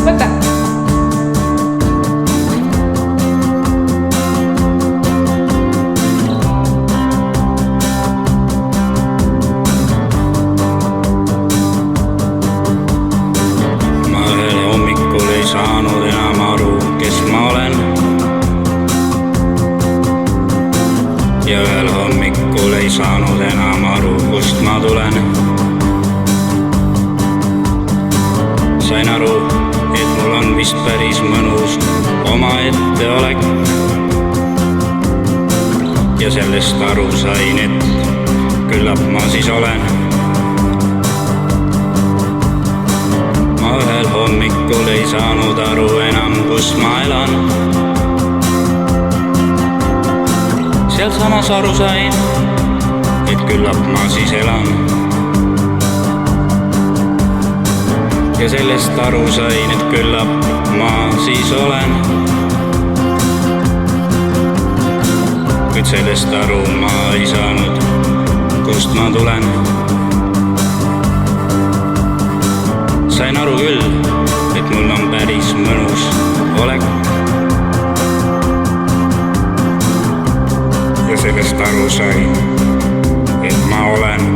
võta. Ma ühel hommikul ei saanud enam aru, kes ma olen. Ja ühel hommikul ei saanud enam aru, kust ma tulen. Sain aru, et mul on vist päris mõnus omaette olek. Ja sellest aru sain, et küllap ma siis olen. Ma ühel hommikul ei saanud aru enam, kus ma elan. Seal samas aru sain, et küllap ma siis elan. Ja sellest aru sain, et küllap ma siis olen. Kuid sellest aru ma ei saanud, kust ma tulen. Sain aru küll, et mul on päris mõnus olek. Ja sellest aru sain, et ma olen.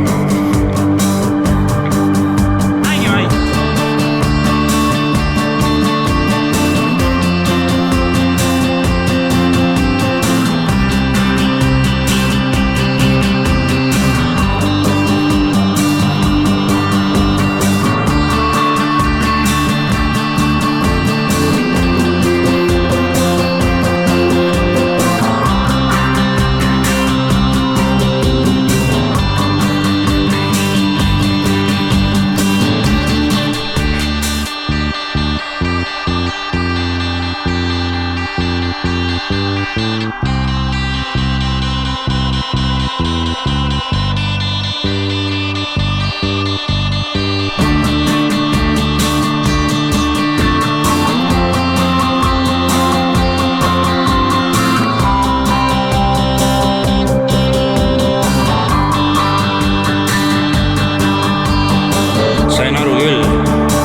Sain aru küll,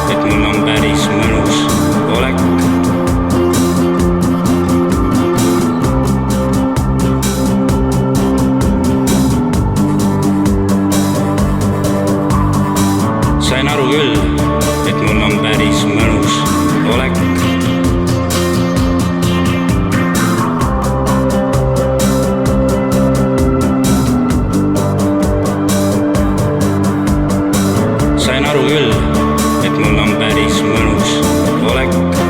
et mul on päris mõnus olek. Sain aru küll, et mul on päris mõnus olek. Sain aru küll, et mul on päris mõnus olek.